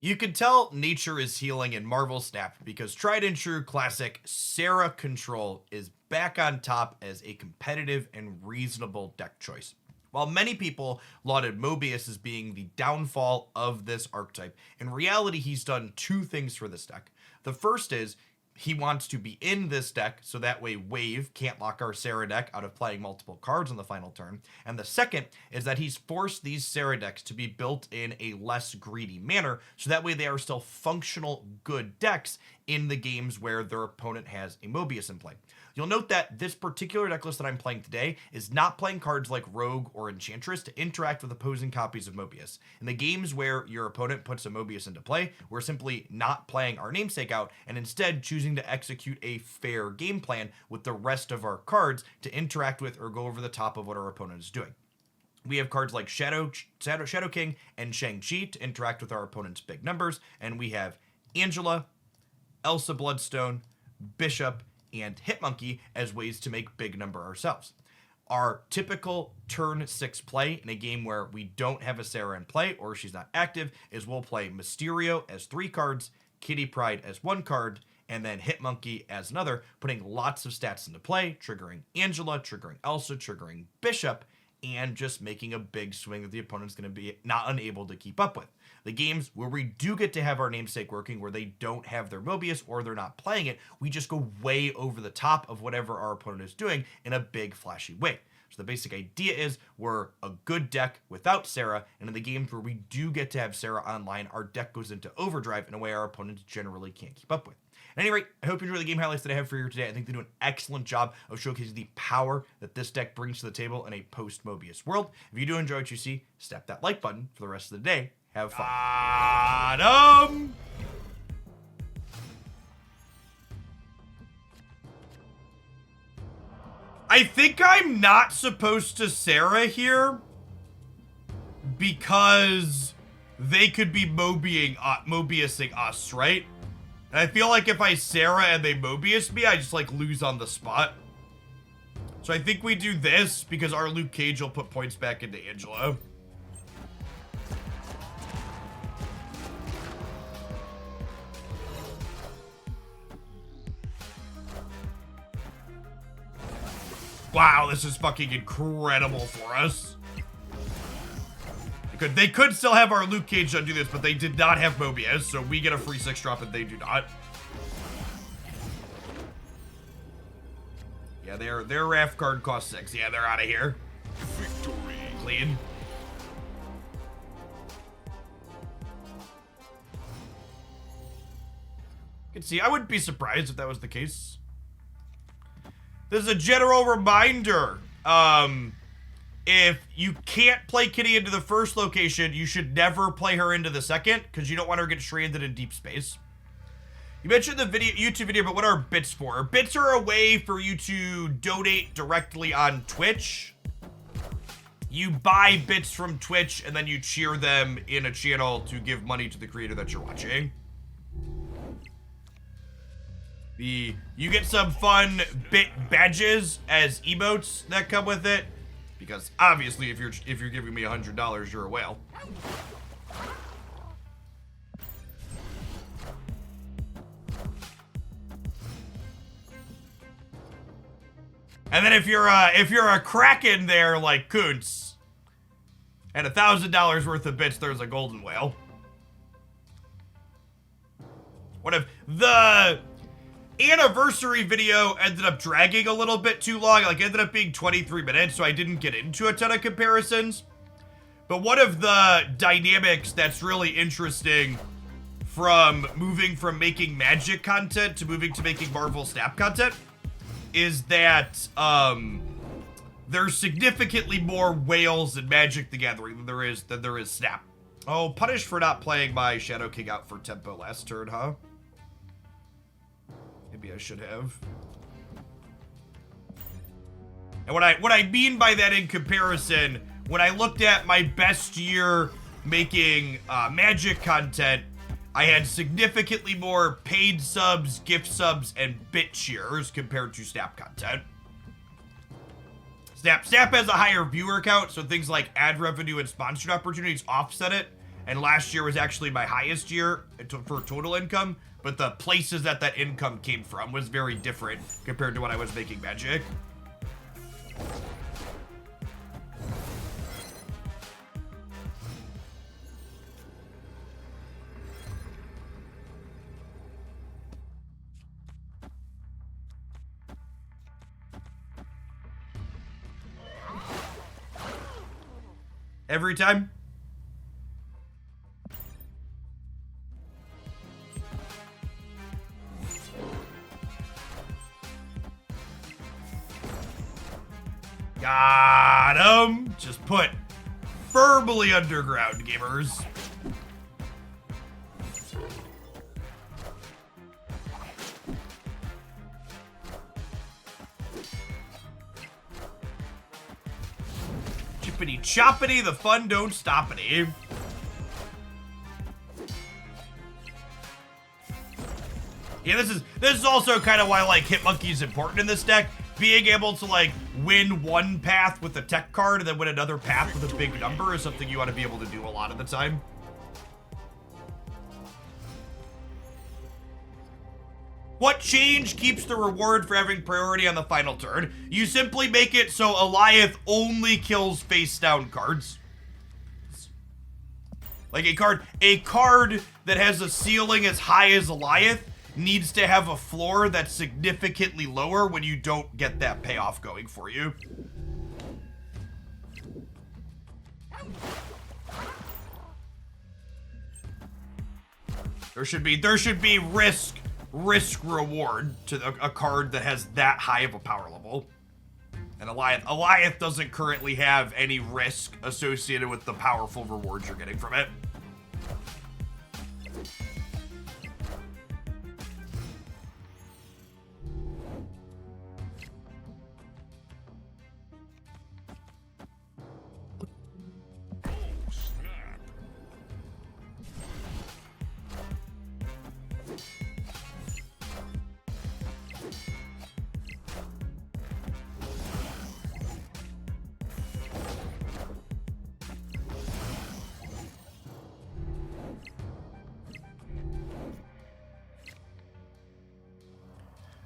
You can tell nature is healing in Marvel Snap because tried and true classic Sera Control is back on top as a competitive and reasonable deck choice. While many people lauded Mobius as being the downfall of this archetype, in reality he's done two things for this deck. The first is he wants to be in this deck so that way Wave can't lock our Sera deck out of playing multiple cards on the final turn. And the second is that he's forced these Sera decks to be built in a less greedy manner so that way they are still functional good decks in the games where their opponent has a Mobius in play. You'll note that this particular deck list that I'm playing today is not playing cards like Rogue or Enchantress to interact with opposing copies of Mobius. In the games where your opponent puts a Mobius into play, we're simply not playing our namesake out and instead choosing to execute a fair game plan with the rest of our cards to interact with or go over the top of what our opponent is doing. We have cards like Shadow King and Shang-Chi to interact with our opponent's big numbers, and we have Angela, Elsa Bloodstone, Bishop, and Hit-Monkey as ways to make big number ourselves. Our typical turn 6 play in a game where we don't have a Sera in play or she's not active is we'll play Mysterio as 3 cards, Kitty Pryde as 1 card, and then Hit-Monkey as another, putting lots of stats into play, triggering Angela, triggering Elsa, triggering Bishop, and just making a big swing that the opponent's going to be not unable to keep up with. The games where we do get to have our namesake working, where they don't have their Mobius or they're not playing it, we just go way over the top of whatever our opponent is doing in a big flashy way. So the basic idea is we're a good deck without Sera, and in the games where we do get to have Sera online, our deck goes into overdrive in a way our opponents generally can't keep up with. At any rate, I hope you enjoy the game highlights that I have for you today. I think they do an excellent job of showcasing the power that this deck brings to the table in a post-Mobius world. If you do enjoy what you see, step that like button for the rest of the day. Have fun. Adam! I think I'm not supposed to Sera here because they could be Mobiusing us, right? And I feel like if I Sera and they Mobius me, I just like lose on the spot. So I think we do this because our Luke Cage will put points back into Angela. Wow, this is fucking incredible for us. They could still have our Luke Cage undo this, but they did not have Mobius, so we get a free 6-drop and they do not. Yeah, their Raft card costs 6. Yeah, they're out of here. Victory. Clean. You can see, I wouldn't be surprised if that was the case. This is a general reminder. If you can't play Kitty into the first location, you should never play her into the second, because you don't want her to get stranded in deep space. You mentioned the YouTube video, but what are bits for? Bits are a way for you to donate directly on Twitch. You buy bits from Twitch, and then you cheer them in a channel to give money to the creator that you're watching. You get some fun bit badges as emotes that come with it. Because obviously, if you're giving me $100, you're a whale. And then if you're a Kraken there like Kuntz, and $1,000 worth of bits, there's a golden whale. What if the anniversary video ended up dragging a little bit too long, like ended up being 23 minutes, so I didn't get into a ton of comparisons. But one of the dynamics that's really interesting from moving from making Magic content to moving to making Marvel Snap content is that there's significantly more whales in Magic the Gathering than there is Snap. Oh, punished for not playing my Shadow King out for tempo last turn, huh? Maybe I should have. And what I mean by that in comparison, when I looked at my best year making Magic content, I had significantly more paid subs, gift subs, and bit cheers compared to Snap content. Snap has a higher viewer count, so things like ad revenue and sponsored opportunities offset it. and last year was actually my highest year for total income, but the places that income came from was very different compared to when I was making Magic. Every time. Got him. Just put firmly underground, gamers. Chippity choppity, the fun don't stoppity. Yeah, this is also kind of why like Hit-Monkey is important in this deck. Being able to like win one path with a tech card and then win another path with a big number is something you want to be able to do a lot of the time. What change keeps the reward for having priority on the final turn? You simply make it so Alioth only kills face down cards. Like a card that has a ceiling as high as Alioth needs to have a floor that's significantly lower when you don't get that payoff going for you. There should be risk reward to a card that has that high of a power level. And Alioth doesn't currently have any risk associated with the powerful rewards you're getting from it.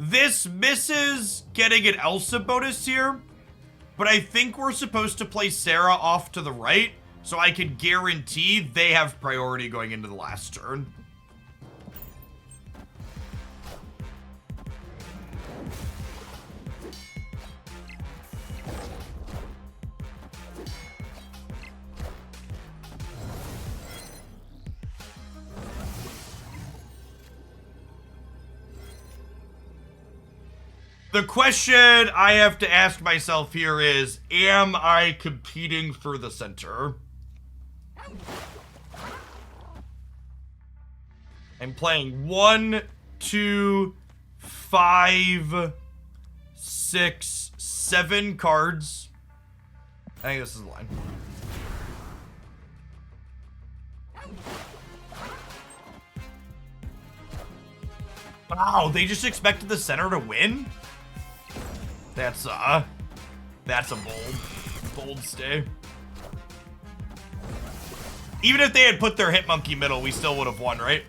This misses getting an Elsa bonus here, but I think we're supposed to play Sera off to the right, so I can guarantee they have priority going into the last turn. The question I have to ask myself here is, am I competing for the center? I'm playing 1, 2, 5, 6, 7 cards. I think this is the line. Wow, they just expected the center to win? That's a bold stay. Even if they had put their Hit-Monkey middle, we still would have won, right?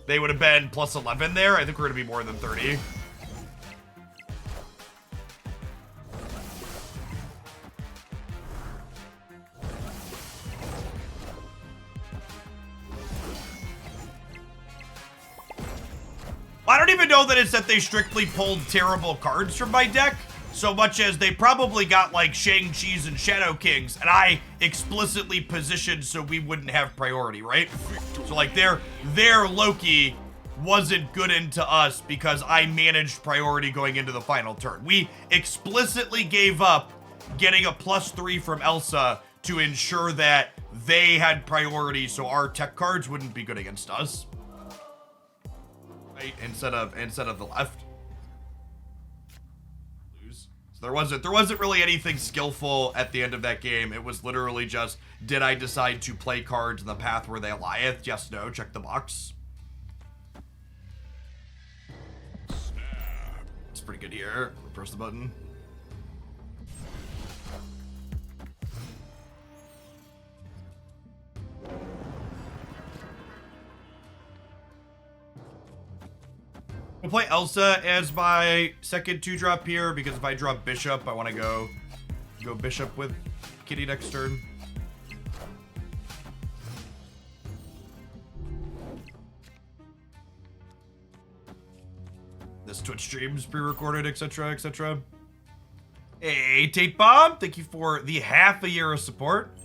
They would have been plus 11 there. I think we're gonna be more than 30. I don't even know that it's that they strictly pulled terrible cards from my deck, so much as they probably got like Shang-Chi's and Shadow Kings, and I explicitly positioned so we wouldn't have priority, right? So like their Loki wasn't good into us because I managed priority going into the final turn. We explicitly gave up getting a +3 from Elsa to ensure that they had priority so our tech cards wouldn't be good against us. Right, instead of the left. Lose. So there wasn't really anything skillful at the end of that game. It was literally just, did I decide to play cards in the path where they Alioth? Yes, no, check the box. It's pretty good here. Press the button. I'll play Elsa as my second 2-drop here because if I drop Bishop, I want to go Bishop with Kitty next turn. This Twitch stream's pre-recorded, etc., etc. Hey, Tate Bomb, thank you for the half a year of support.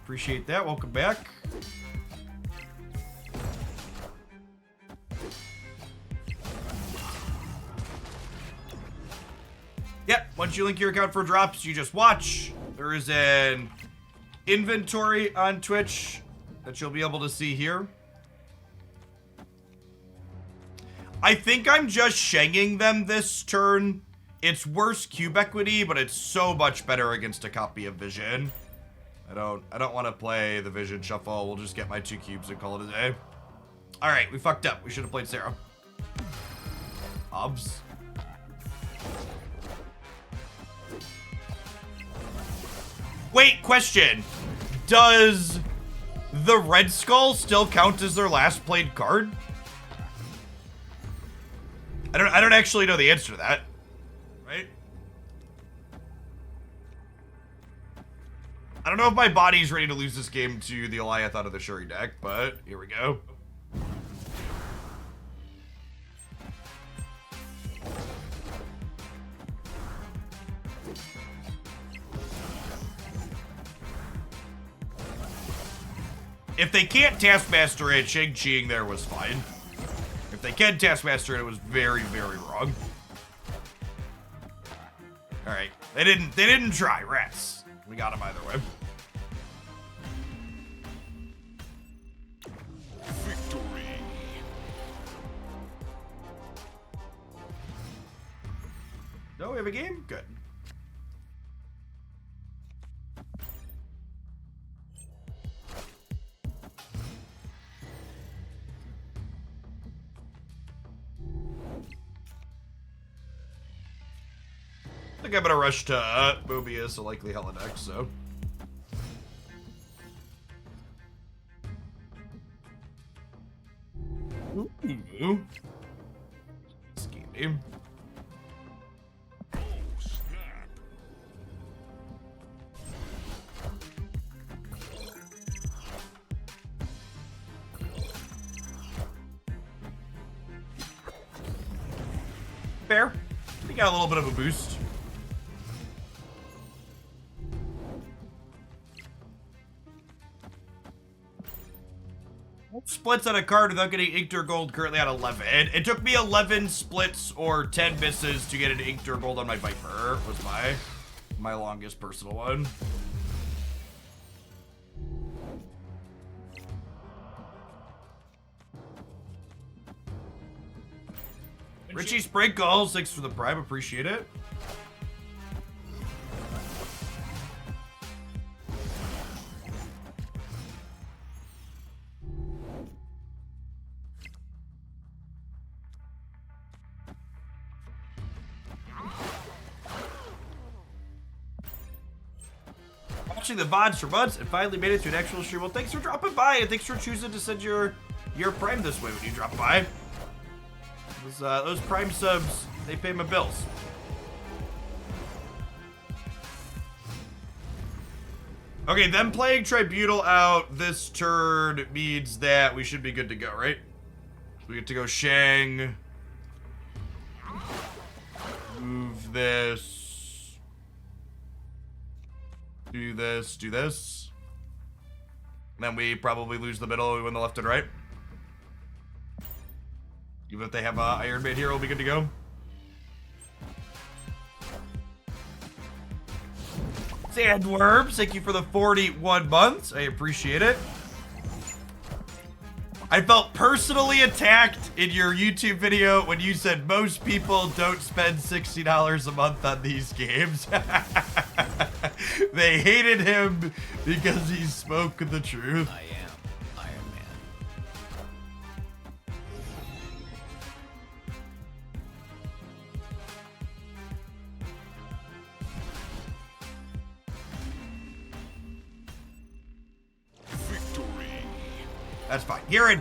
Appreciate that. Welcome back. Yep, once you link your account for drops, you just watch. There is an inventory on Twitch that you'll be able to see here. I think I'm just shanging them this turn. It's worse cube equity, but it's so much better against a copy of Vision. I don't want to play the Vision Shuffle. We'll just get my 2 cubes and call it a day. All right, we fucked up. We should have played Sera. Obs. Wait, question. Does the Red Skull still count as their last played card? I don't actually know the answer to that. Right? I don't know if my body's ready to lose this game to the Alioth out of the Shuri deck, but here we go. If they can't Taskmaster it, Shang-Chiing there was fine. If they can Taskmaster it, it was very, very wrong. Alright. They didn't try, rats. We got them either way. Victory. No, we have a game? Good. I think I'm gonna rush to Mobius, a likely Helinex, so. Ooh. Scheming. Oh, snap. Fair. We got a little bit of a boost. Splits on a card without getting inked or gold, currently at 11. It took me 11 splits or 10 misses to get an inked or gold on my Viper, was my longest personal one. Richie Sprinkles, thanks for the prime, appreciate it. Watching the VODs for months and finally made it to an actual stream. Well, thanks for dropping by and thanks for choosing to send your prime this way when you drop by. Those prime subs, they pay my bills. Okay, them playing Tribunal out this turn means that we should be good to go, right? We get to go Shang. Move this. Do this, do this. And then we probably lose the middle, we win the left and right. Even if they have Iron Man here, we'll be good to go. Sandworms, thank you for the 41 months. I appreciate it. I felt personally attacked in your YouTube video when you said most people don't spend $60 a month on these games. They hated him because he spoke the truth. I am Iron Man. That's fine. Here in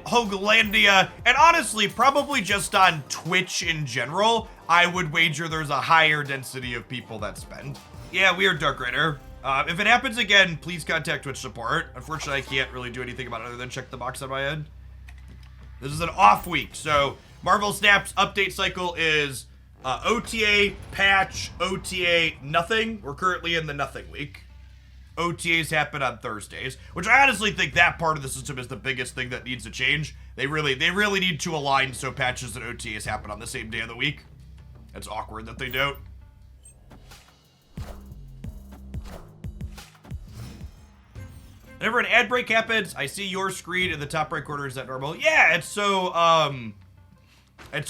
Hoaglandia, and honestly, probably just on Twitch in general, I would wager there's a higher density of people that spend. Yeah, weird, Dark Rider. If it happens again, please contact Twitch support. Unfortunately, I can't really do anything about it other than check the box on my end. This is an off week, so Marvel Snap's update cycle is OTA, patch, OTA, nothing. We're currently in the nothing week. OTAs happen on Thursdays, which I honestly think that part of the system is the biggest thing that needs to change. They really need to align so patches and OTAs happen on the same day of the week. It's awkward that they don't. Whenever an ad break happens, I see your screen in the top right corner. Is that normal? Yeah, it's so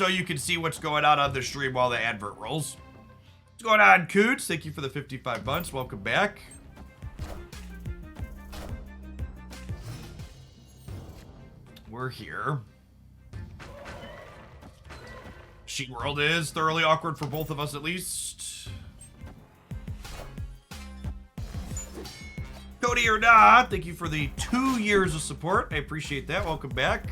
you can see what's going on the stream while the advert rolls. What's going on, Coots? Thank you for the 55 months. Welcome back. We're here. Sheet World is thoroughly awkward for both of us, at least. Cody or not, thank you for the 2 years of support. I appreciate that. Welcome back.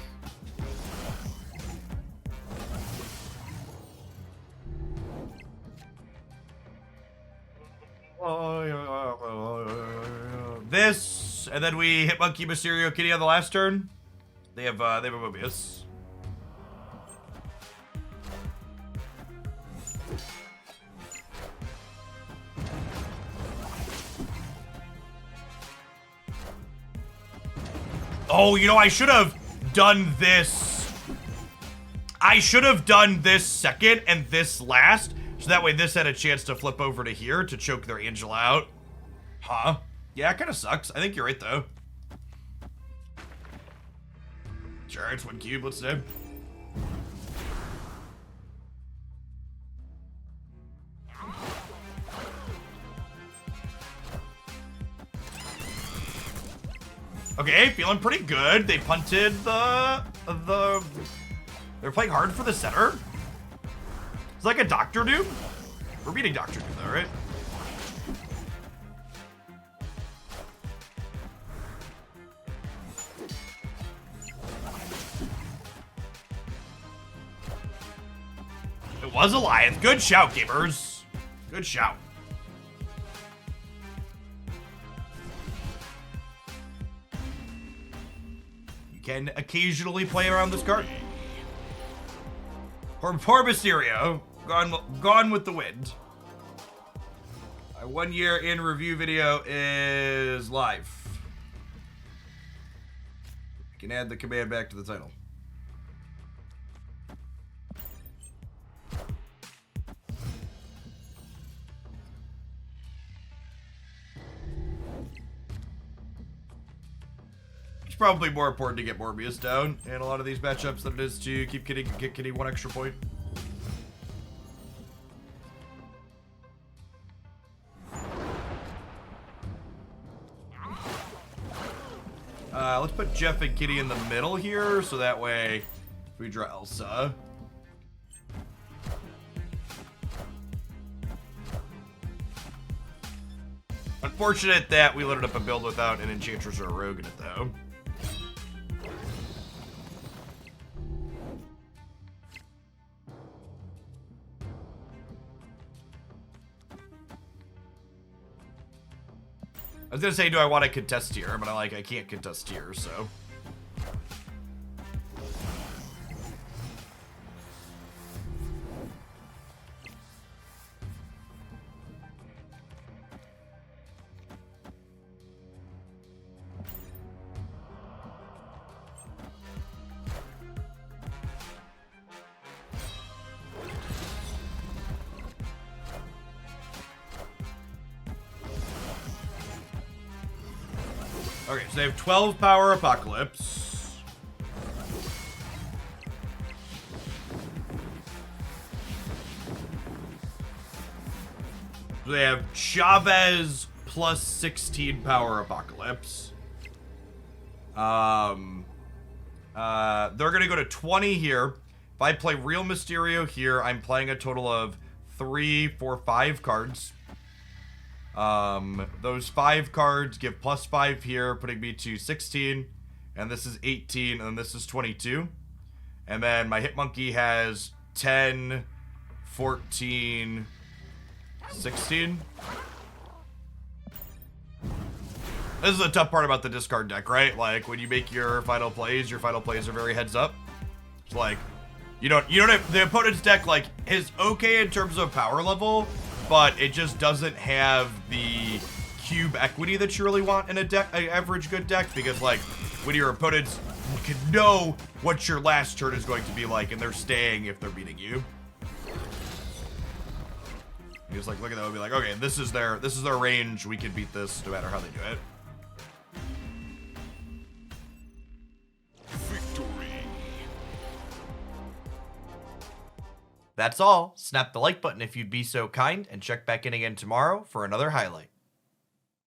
This, and then we hit Monkey, Mysterio, Kitty on the last turn. They have a Mobius. Oh, you know, I should have done this. I should have done this second and this last, so that way this had a chance to flip over to here to choke their Angel out. Huh? Yeah, it kind of sucks. I think you're right, though. Sure, it's 1 cube. Let's do. Okay, feeling pretty good. They punted the... They're playing hard for the center. It's like a Doctor Doom. We're beating Doctor Doom, though, right? It was Alioth. Good shout, gamers. Good shout. You can occasionally play around this card. Poor Mysterio. Gone with the wind. My 1 year in review video is live. You can add the command back to the title. Probably more important to get Morbius down in a lot of these matchups than it is to keep Kitty 1 extra point. Let's put Jeff and Kitty in the middle here, so that way we draw Elsa. Unfortunate that we loaded up a build without an Enchantress or a Rogue in it, though. I was gonna say, do I want to contest here? But I can't contest here, so. Okay, so they have 12 power Apocalypse. So they have Chavez plus 16 power Apocalypse. They're gonna go to 20 here. If I play Real Mysterio here, I'm playing a total of 3, 4, 5 cards. Those 5 cards give +5 here, putting me to 16. and this is 18, and this is 22. And then my Hit-Monkey has 10, 14, 16. This is the tough part about the discard deck, right? Like, when you make your final plays are very heads up. It's like, you don't have, the opponent's deck, like, is okay in terms of power level, but it just doesn't have the cube equity that you really want in a deck, an average good deck, because, like, when your opponents can know what your last turn is going to be like, and they're staying if they're beating you. You just, like, look at that and be like, okay, this is their range, we can beat this no matter how they do it. That's all. Snap the like button if you'd be so kind, and check back in again tomorrow for another highlight.